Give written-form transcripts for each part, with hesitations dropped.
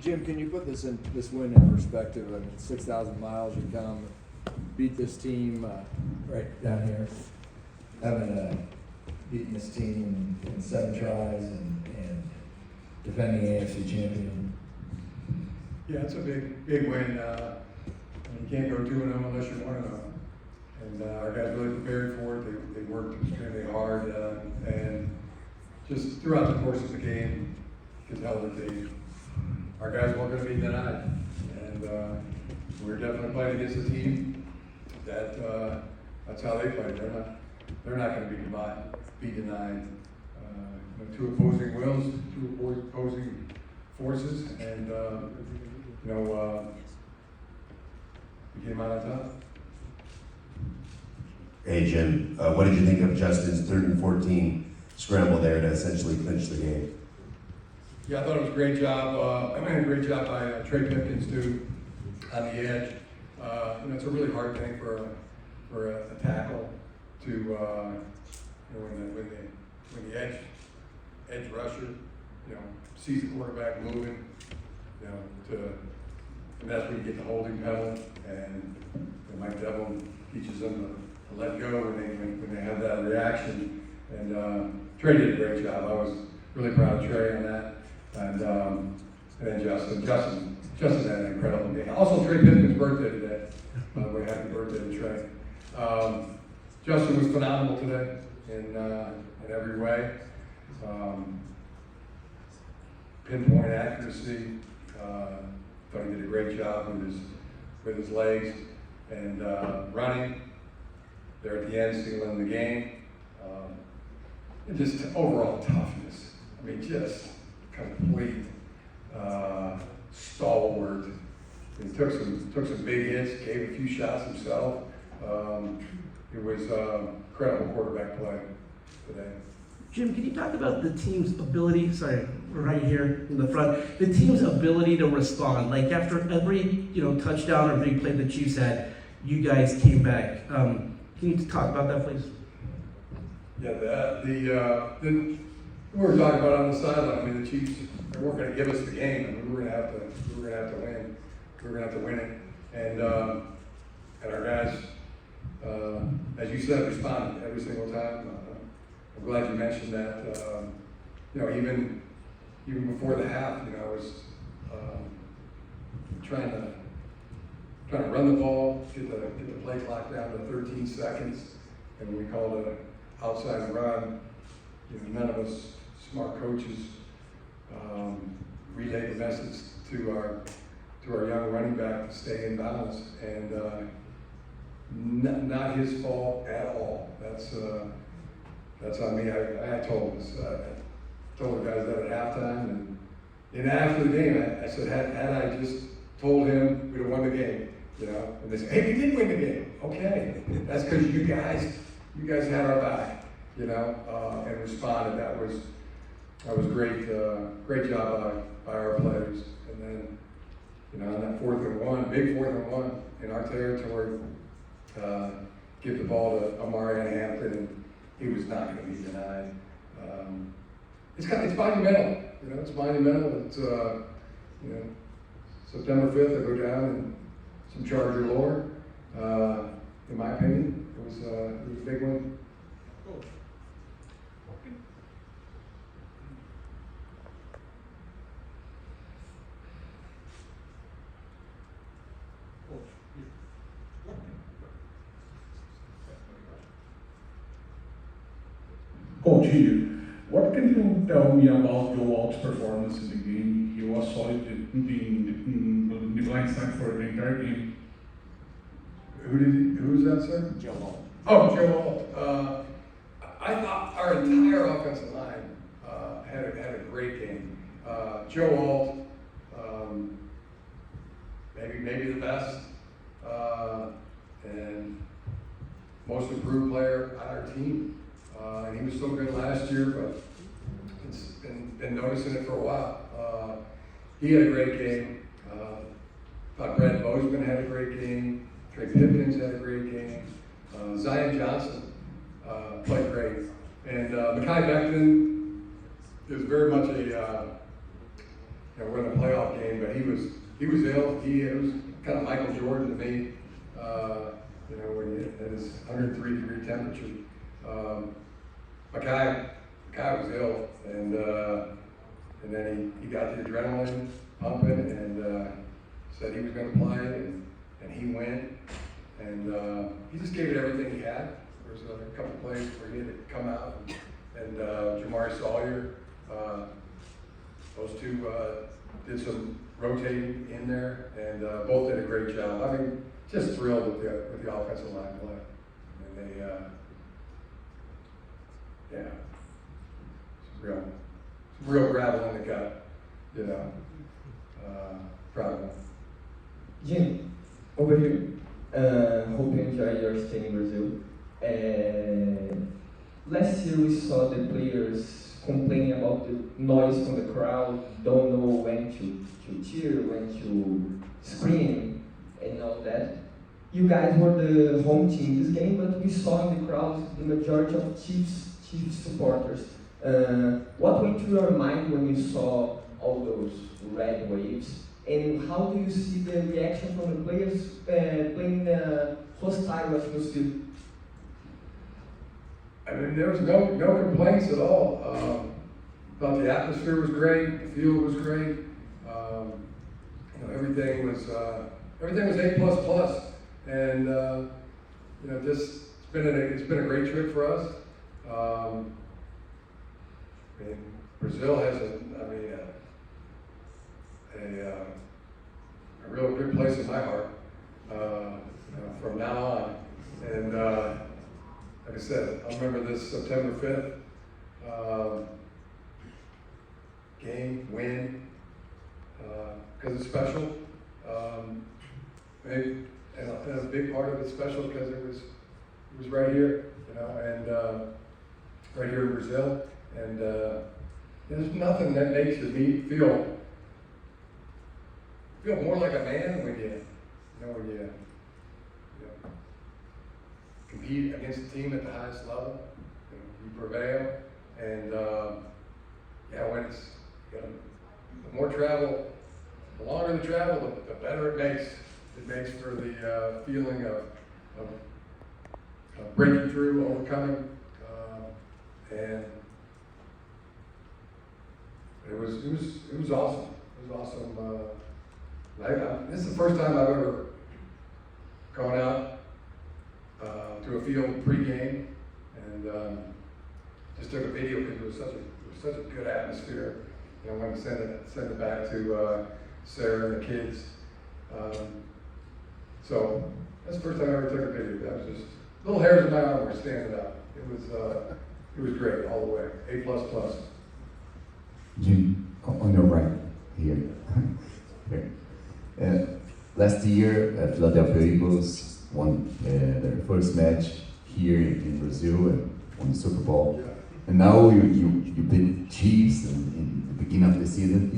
Jim, can you put this win in perspective? I mean, 6,000 miles you come, beat this team right down here, having beaten this team in 7 tries and defending AFC champion. Yeah, it's a big win. You can't go 2-0 unless you're 1-0. And our guys really prepared for it. They worked extremely hard, and just throughout the course of the game, you could tell that our guys weren't going to be denied. And we were definitely playing against a team that's how they play. They're not going to be denied. Two opposing wills, two opposing forces, and we came out on top. Hey Jim, what did you think of Justin's 3rd and 14 scramble there to essentially clinch the game? Yeah, I thought it was a great job. A great job by Trey Pipkins too on the edge. It's a really hard thing for a tackle to when the edge rusher sees the quarterback moving, and that's when you get the holding penalty, and Mike Devlin teaches them to let go when they have that reaction. And Trey did a great job. I was really proud of Trey on that. And then Justin had an incredible game. Also, Trey Pipkin's birthday today. By the way, happy birthday to Trey. Justin was phenomenal today in every way. Pinpoint accuracy. Thought he did a great job with his legs and running. There at the end, sealing the game. And just overall toughness. I mean, just complete stalwart. He took some big hits, gave a few shots himself. It was incredible quarterback play today. Jim, can you talk about the team's ability, sorry, right here in the front, the team's ability to respond? Like after every, touchdown or big play the Chiefs had, you guys came back. Can you talk about that, please? Yeah, we were talking about on the sideline. I mean, the Chiefs, they weren't going to give us the game. I mean, we were going to have to win. We were going to have to win it, and our guys, as you said, responded every single time. I'm glad you mentioned that. Even before the half, I was trying to run the ball, get the play clock down to 13 seconds, and we called it an outside run. None of us smart coaches relayed the message to our young running back to stay in bounds, and not his fault at all. That's on me. I told the guys that at halftime, and after the game, I said, had I just told him, we'd have won the game. And they said, hey, we did win the game. Okay, that's because you guys had our back, and responded. That was great. Great job by our players. And then, on that 4th and 1, big 4th and 1 in our territory, give the ball to Amari Hampton, and he was not going to be denied. It's monumental. It's monumental. It's September 5th, I go down in some Charger lore. In my opinion, it was a big win. Coach, what can you tell me about Joe Alt's performance in the game? He was solid in the blind side for the entire game. Who was that, sir? Joe Alt. Oh, Joe Alt. I thought our entire offensive line had a great game. Joe Alt, maybe the best, and most improved player on our team. And he was so good last year, but it's been noticing it for a while. He had a great game. Thought Brad Bozeman had a great game. Trey Pipkins had a great game. Zion Johnson played great. And Mekhi Becton is very much we're in a playoff game, but he was ill. It was kind of Michael Jordan to me. You know, when you at his 103-degree temperature. My guy was ill, and then he got the adrenaline pumping, and said he was going to play, and he went, and he just gave it everything he had. There was a couple plays where he had to come out, and Jamari Sawyer, those two did some rotating in there, and both did a great job. I mean, just thrilled with the offensive line play. I mean, yeah, some real gravel in the gut, you know. Proud of them. Jim, over here. Hope you enjoy your stay in Brazil. Last year we saw the players complaining about the noise from the crowd, don't know when to cheer, when to scream, and all that. You guys were the home team this game, but we saw in the crowd the majority of Chiefs supporters. What went through your mind when you saw all those red waves? And how do you see the reaction from the players playing hostile atmosphere? I mean, there was no complaints at all. Thought the atmosphere was great, the field was great. You know, everything was A++, and you know, it's been a great trip for us. I mean, Brazil has a real good place in my heart from now on. And like I said, I remember this September 5th game, win, because it's special. And a big part of it's special because it was right here, you know, and right here in Brazil. And there's nothing that makes you feel more like a man when you compete against a team at the highest level. You prevail, and when it's the more travel, the longer the travel, the better it makes. It makes for the feeling of breaking through, overcoming, and it was awesome. It was awesome. This is the first time I've ever gone out to a field pregame, and just took a video because it was such a good atmosphere. You know, I wanted to send it back to Sarah and the kids. So that's the first time I ever took a video. That was just little hairs in my arm were standing up. It was great all the way. A++. Jim, on your right here. Here. Last year, Philadelphia Eagles won their first match here in Brazil and won the Super Bowl. Yeah. And now you beat Chiefs in the beginning of the season.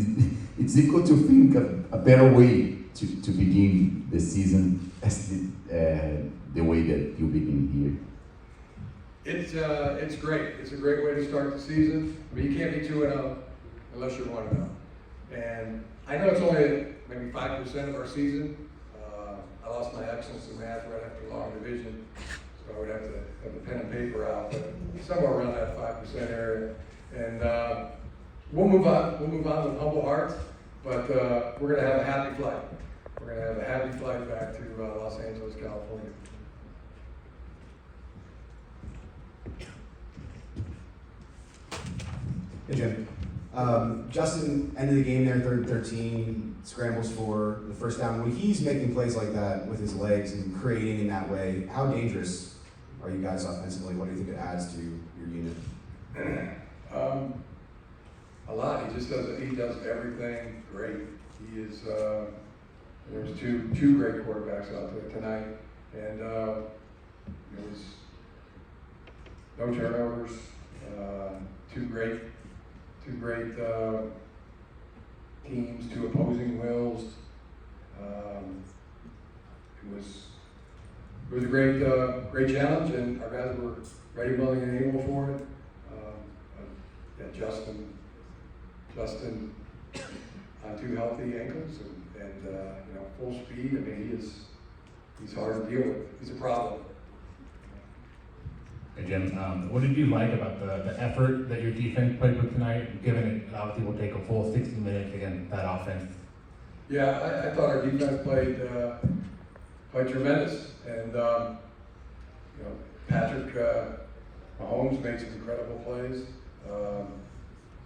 It's equal to think a better way to begin the season as the way that you begin here. It's great. It's a great way to start the season. I mean, you can't be 2-0 unless you're 1-0. And I know it's only maybe 5% of our season. I lost my excellence in math right after long division, so I would have to have the pen and paper out, but somewhere around that 5% area. And we'll move on. We'll move on with humble hearts, but we're going to have a happy flight. We're going to have a happy flight back to Los Angeles, California. Hey, Jim. Justin ended the game there, 3rd and 13, scrambles for the first down. When he's making plays like that with his legs and creating in that way, how dangerous are you guys offensively? What do you think it adds to your unit? A lot. He does everything great. He is. There's two great quarterbacks out there tonight, and it was no turnovers. Two great teams, two opposing wills. It was a great challenge, and our guys were ready, willing, and able for it. Justin, I on 2 healthy ankles and you know, full speed. I mean, he's hard to deal with. He's a problem. Hey Jim, what did you like about the effort that your defense played with tonight, given it obviously will take a full 60 minutes against that offense? Yeah, I thought our defense played tremendous, and you know, Patrick Mahomes made some incredible plays.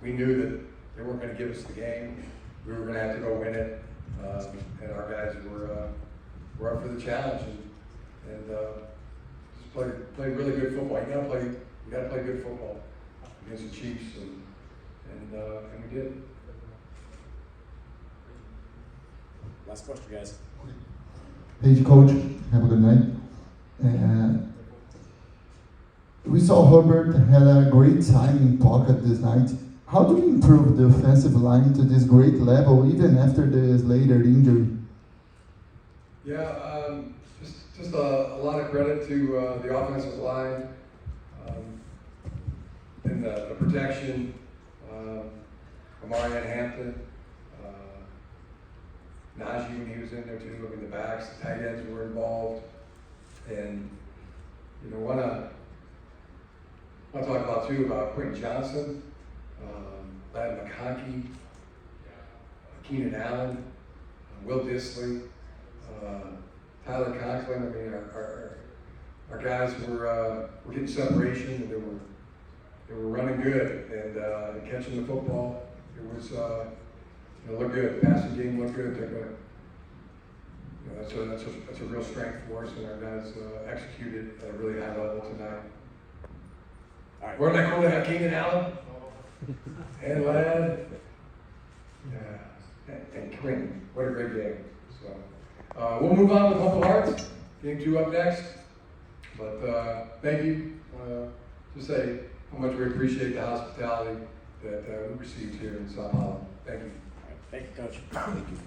We knew that they weren't going to give us the game. We were going to have to go win it, and our guys were up for the challenge and just played really good football. You gotta play good football against the Chiefs, and we did. Last question, guys. Hey, Coach. Have a good night. We saw Herbert had a great time in pocket this night. How do you improve the offensive line to this great level, even after the Slater injury? Yeah, just a lot of credit to the offensive line and the protection. Amari and Hampton, Najee when he was in there too. I mean, the backs, the tight ends were involved, and you know, want to talk about too about Quentin Johnson, Ladd McConkey, Keenan Allen, Will Dissly, Tyler Conklin. I mean, our guys were getting separation, and they were running good and catching the football. It was it looked good. The passing game looked good. That's a real strength for us, and our guys executed at a really high level tonight. All right. Wasn't that cool to have Keenan Allen and Ladd? Yeah, and Quinn. What a great game. So we'll move on with Humble Hearts. Game 2 up next. But thank you. To say how much we appreciate the hospitality that we received here in Sao Paulo. Thank you. All right. Thank you, Coach. Thank you.